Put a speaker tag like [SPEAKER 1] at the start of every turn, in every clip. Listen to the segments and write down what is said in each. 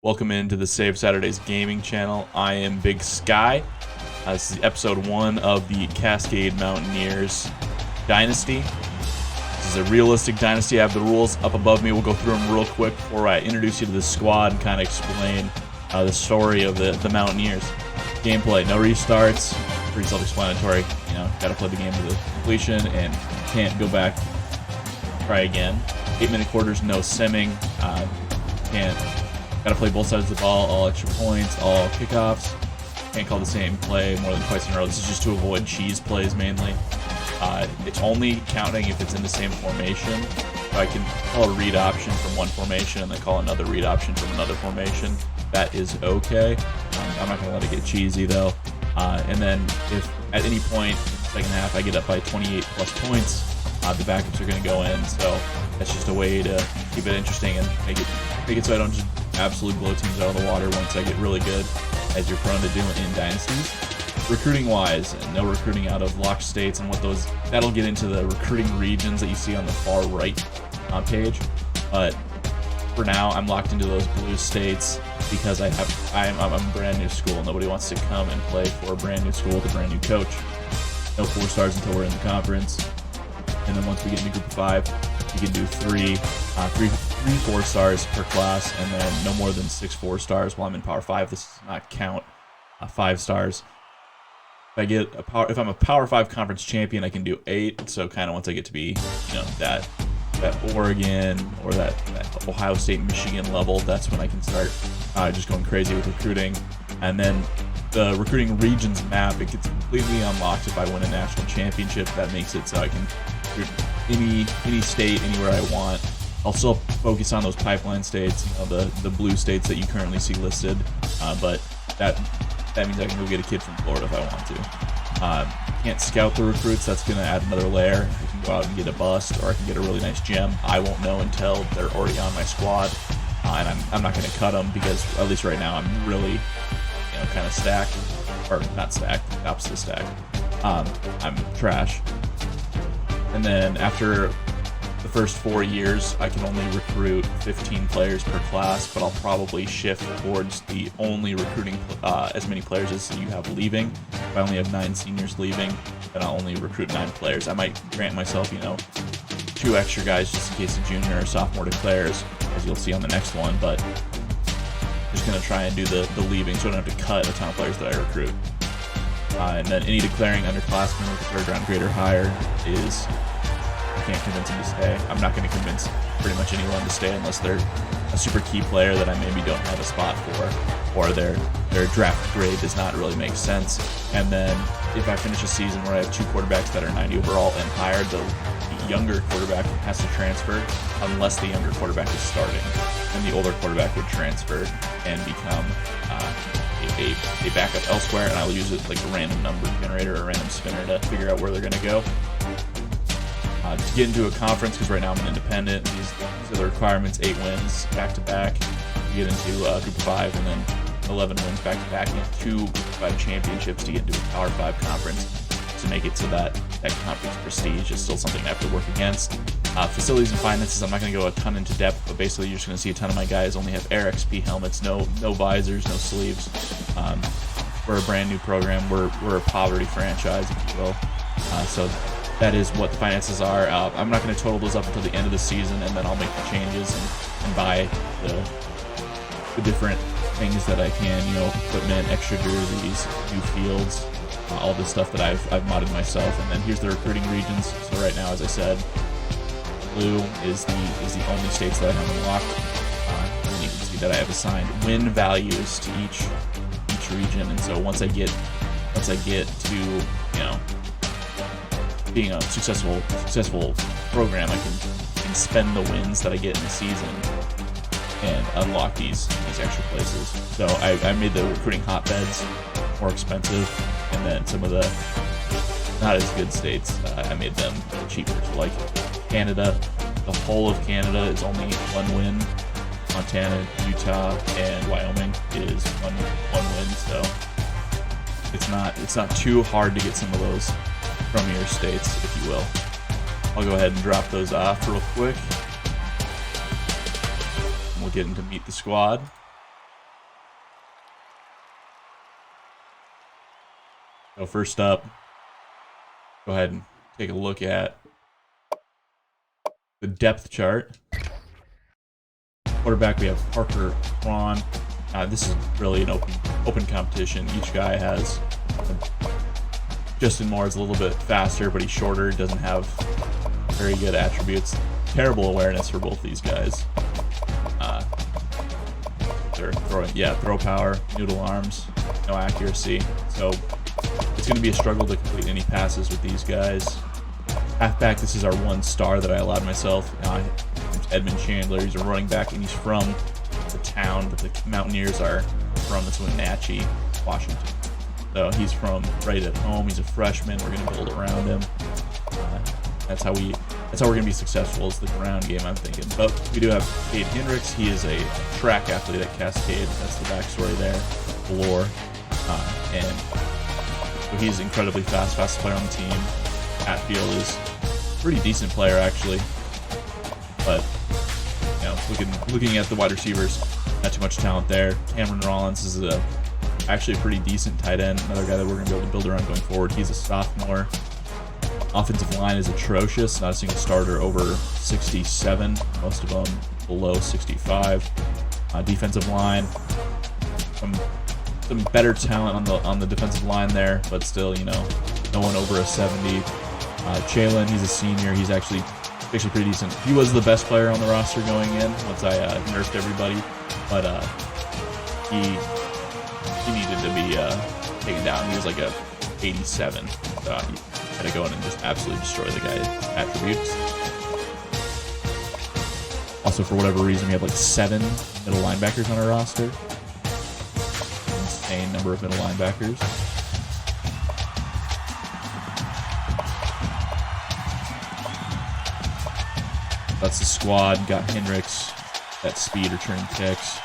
[SPEAKER 1] Welcome into the Save Saturdays gaming channel. I am Big Sky. This is episode 1 of the Cascade Mountaineers Dynasty. This is a realistic dynasty. I have the rules up above me. We'll go through them real quick before I introduce you to the squad and kind of explain the story of the Mountaineers. Gameplay, no restarts, pretty self-explanatory. You know, gotta play the game to the completion and can't go back, try again. 8-minute quarters, no simming. Gotta play both sides of the ball, all extra points, all kickoffs. Can't call the same play more than twice in a row. This is just to avoid cheese plays mainly. It's only counting if it's in the same formation. So I can call a read option from one formation and then call another read option from another formation. That is okay. I'm not gonna let it get cheesy though. And then if at any point in the second half I get up by 28 plus points, the backups are gonna go in. So that's just a way to keep it interesting and make it so I don't just absolutely blow teams out of the water once I get really good, as you're prone to do in dynasties. Recruiting wise, and no recruiting out of locked states and what those, that'll get into the recruiting regions that you see on the far right page. But for now, I'm locked into those blue states because I'm a brand new school. Nobody wants to come and play for a brand new school with a brand new coach. No 4 stars until we're in the conference. And then once we get into group of 5, we can do three 4 stars per class, and then no more than 6 4 stars while I'm in Power 5. This does not count 5 stars. If I'm a Power 5 conference champion, I can do 8. So kind of once I get to be, you know, that Oregon or that Ohio State, Michigan level, that's when I can start just going crazy with recruiting. And then the recruiting regions map, it gets completely unlocked if I win a national championship. That makes it so I can recruit any state, anywhere I want. I'll still focus on those pipeline states, you know, the blue states that you currently see listed, but that means I can go get a kid from Florida if I want to. Can't scout the recruits. That's going to add another layer. I can go out and get a bust, or I can get a really nice gem. I won't know until they're already on my squad, and I'm not going to cut them because at least right now I'm really, you know, kind of stacked, or not stacked, opposite of stacked. I'm trash. And then after the first 4 years, I can only recruit 15 players per class, but I'll probably shift towards the only recruiting as many players as you have leaving. If I only have 9 seniors leaving, then I'll only recruit 9 players. I might grant myself, you know, 2 extra guys just in case a junior or sophomore declares, as you'll see on the next one, but I'm just going to try and do the leaving so I don't have to cut a ton of players that I recruit. And then any declaring underclassmen with a 3rd round grade or higher is, I can't convince them to stay. I'm not going to convince pretty much anyone to stay unless they're a super key player that I maybe don't have a spot for, or their draft grade does not really make sense. And then if I finish a season where I have 2 quarterbacks that are 90 overall and higher, the younger quarterback has to transfer unless the younger quarterback is starting, and the older quarterback would transfer and become a backup elsewhere, and I'll use it like a random number generator or a random spinner to figure out where they're going to go. To get into a conference, because right now I'm an independent, these are the requirements: 8 wins back to back. You get into group of 5, and then 11 wins back to back, and 2 group of 5 championships to get into a Power 5 conference. To make it so that conference prestige is still something I have to work against. Facilities and finances, I'm not going to go a ton into depth, but basically you're just going to see a ton of my guys only have Air XP helmets, no visors, no sleeves. We're a brand new program. We're a poverty franchise, if you will. So that is what the finances are. I'm not going to total those up until the end of the season, and then I'll make the changes and buy the different things that I can, you know, equipment, extra jerseys, new fields, all this stuff that I've modded myself. And then here's the recruiting regions. So right now, as I said, blue is the only states that I have unlocked. And you can see that I have assigned win values to each region. And so once I get to, you know, being a successful program, I can spend the wins that I get in the season and unlock these extra places. So I made the recruiting hotbeds more expensive, and then some of the not as good states, I made them cheaper. So like Canada, the whole of Canada is only 1 win. Montana, Utah, and Wyoming is one win. So it's not too hard to get some of those from your states, if you will. I'll go ahead and drop those off real quick. And we'll get into meet the squad. So first up, go ahead and take a look at the depth chart. Quarterback, we have Parker Cron. This is really an open competition. Each guy has Justin Moore is a little bit faster, but he's shorter. Doesn't have very good attributes. Terrible awareness for both these guys. They're throwing, throw power, noodle arms, no accuracy. So it's going to be a struggle to complete any passes with these guys. Halfback, this is our one star that I allowed myself. Edmund Chandler. He's a running back, and he's from the town that the Mountaineers are from. It's Wenatchee, Washington. So he's from right at home. He's a freshman. We're going to build around him. That's how we're going to be successful, is the ground game, I'm thinking. But we do have Hendricks. He is a track athlete at Cascade. That's the backstory there, the lore. And so he's incredibly fastest player on the team. Hatfield is a pretty decent player, actually. But, looking at the wide receivers, not too much talent there. Cameron Rollins is actually a pretty decent tight end. Another guy that we're going to be able to build around going forward. He's a sophomore. Offensive line is atrocious. Not a single starter over 67. Most of them below 65. Defensive line, some better talent on the defensive line there, but still, no one over a 70. Chalin, he's a senior. He's actually pretty decent. He was the best player on the roster going in once I nursed everybody, but he needed to be taken down. He was like a 87. So had to go in and just absolutely destroy the guy's attributes. Also, for whatever reason, we have like 7 middle linebackers on our roster. Insane number of middle linebackers. That's the squad. Got Hendricks, that speed return kicks.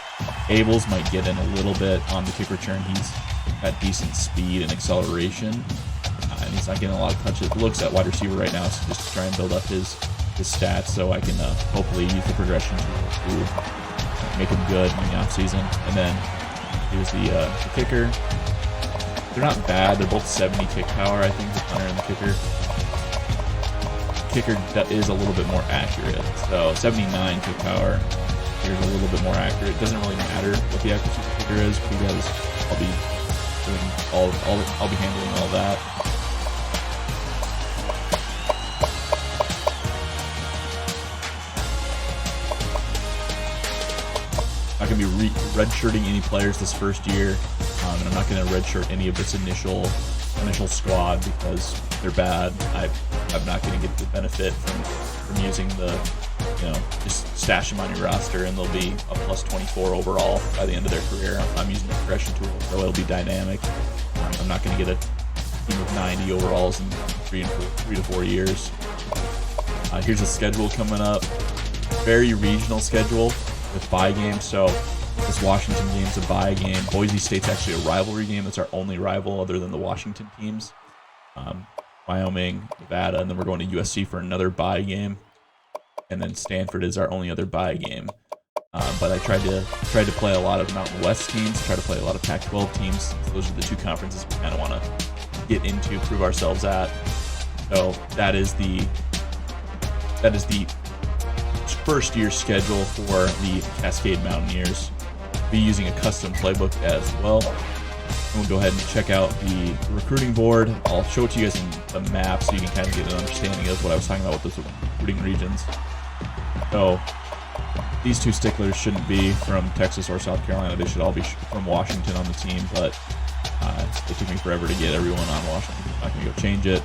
[SPEAKER 1] Abels might get in a little bit on the kick return. He's got decent speed and acceleration. And he's not getting a lot of touches. Looks at wide receiver right now, so just to try and build up his stats so I can hopefully use the progression to make him good in the offseason. And then here's the kicker. They're not bad. They're both 70 kick power, I think, the punter and the kicker. Kicker is a little bit more accurate. So 79 kick power. Here's a little bit more accurate. It doesn't really matter what the accuracy of the kicker is because I'll be doing I'll be handling all that. I'm not going to be redshirting any players this first year, and I'm not going to redshirt any of this initial squad because they're bad. I'm not going to get the benefit from using the, just stash them on your roster and they'll be a plus 24 overall by the end of their career. I'm using the progression tool, so it'll be dynamic. I'm not going to get a team of 90 overalls in 3 to 4 years. Here's a schedule coming up. Very regional schedule with bye games. So this Washington game's a bye game. Boise State's actually a rivalry game. That's our only rival other than the Washington teams. Wyoming, Nevada, and then we're going to USC for another bye game. And then Stanford is our only other bye game. But I tried to play a lot of Mountain West teams, try to play a lot of Pac-12 teams. So those are the 2 conferences we kind of want to get into, prove ourselves at. So that is the first year schedule for the Cascade Mountaineers. We'll be using a custom playbook as well. And we'll go ahead and check out the recruiting board. I'll show it to you guys in the map so you can kind of get an understanding of what I was talking about with those recruiting regions. So these 2 sticklers shouldn't be from Texas or South Carolina. They should all be from Washington on the team, but it took me forever to get everyone on Washington. I'm not going to go change it.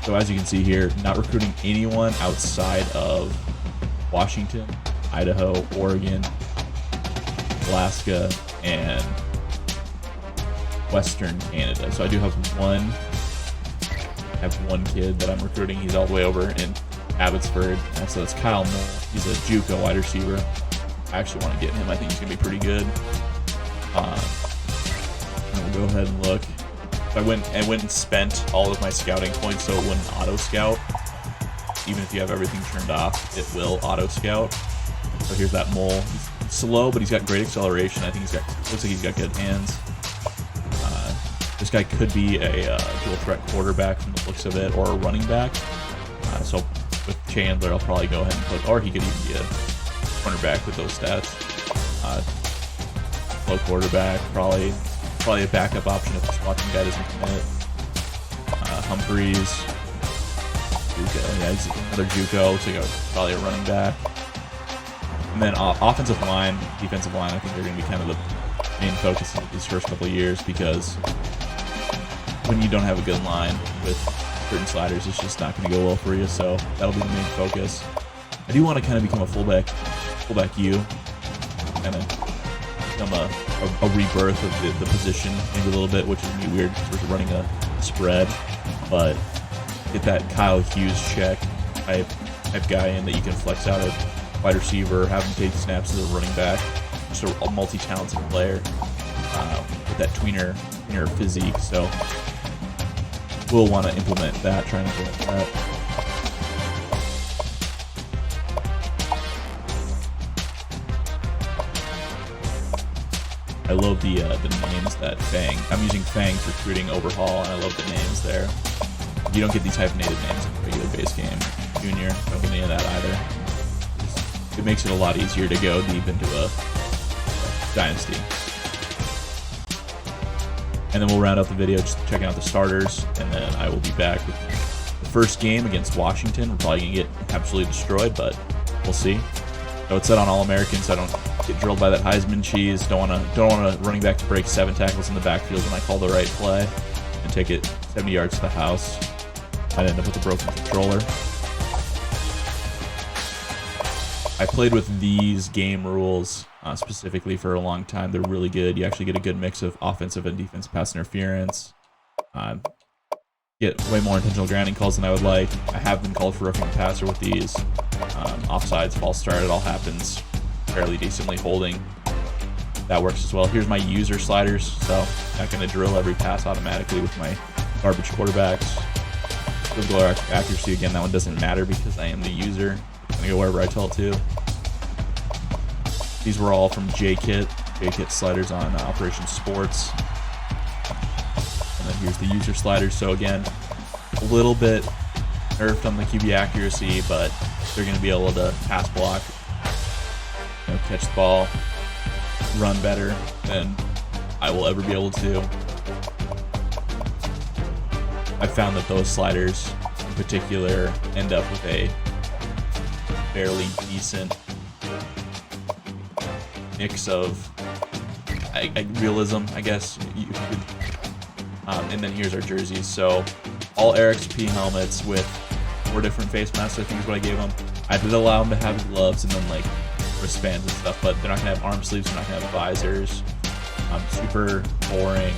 [SPEAKER 1] So as you can see here, not recruiting anyone outside of Washington, Idaho, Oregon, Alaska, and Western Canada. So I do have one kid that I'm recruiting. He's all the way over in Abbotsford. And so that's Kyle Moore. He's a JUCO wide receiver. I actually want to get him. I think he's going to be pretty good. And we'll go ahead and look. I went and spent all of my scouting points so it wouldn't auto scout. Even if you have everything turned off, it will auto scout. So here's that mole. He's slow, but he's got great acceleration. I think looks like he's got good hands. This guy could be a dual threat quarterback from the looks of it, or a running back. So with Chandler, I'll probably go ahead and put, or he could even be a cornerback with those stats. Low quarterback, probably a backup option if this watching guy doesn't commit. Humphreys, Juco, yeah, he's another Juco, so probably a running back. And then offensive line, defensive line, I think they're going to be kind of the main focus of these first couple of years, because when you don't have a good line with certain sliders, it's just not going to go well for you. So that'll be the main focus. I do want to kind of become a fullback U, kind of become a rebirth of the position maybe a little bit, which is going to be weird because we're running a spread, but get that Kyle Hughes check type guy in that you can flex out of wide receiver, have him take snaps as a running back, just a multi-talented player with that tweener physique. So we'll want to implement that, try and implement that. I love the names that Fang. I'm using Fang's recruiting overhaul, and I love the names there. You don't get these hyphenated names in the regular base game. Junior, don't get any of that either. It makes it a lot easier to go deep into a Dynasty. And then we'll round out the video just checking out the starters, and then I will be back with the first game against Washington. We're probably going to get absolutely destroyed, but we'll see. So it's set on All-American, so I don't get drilled by that Heisman cheese. Don't want a running back to break 7 tackles in the backfield when I call the right play and take it 70 yards to the house. I'd end up with a broken controller. I played with these game rules specifically for a long time. They're really good. You actually get a good mix of offensive and defensive pass interference. Get way more intentional grounding calls than I would like. I have been called for roughing the passer with these. Offsides, false start, it all happens fairly decently. Holding, that works as well. Here's my user sliders, so I'm not going to drill every pass automatically with my garbage quarterbacks. Field goal accuracy, again, that one doesn't matter because I am the user. I'm going to go wherever I tell it to. These were all from JKit sliders on Operation Sports. And then here's the user sliders. So again, a little bit nerfed on the QB accuracy, but they're going to be able to pass block, catch the ball, run better than I will ever be able to. I found that those sliders in particular end up with a fairly decent mix of realism, I guess. You could, and then here's our jerseys. So all RXP helmets with 4 different face masks, I think is what I gave them. I did allow them to have gloves and then like wristbands and stuff, but they're not gonna have arm sleeves, they're not gonna have visors. Super boring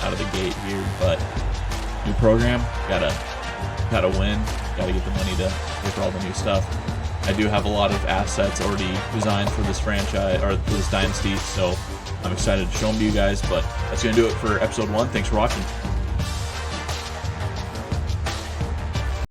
[SPEAKER 1] out of the gate here, but new program, gotta win, gotta get the money to pay for all the new stuff. I do have a lot of assets already designed for this franchise, or for this Dynasty, so I'm excited to show them to you guys, but that's gonna do it for episode 1. Thanks for watching.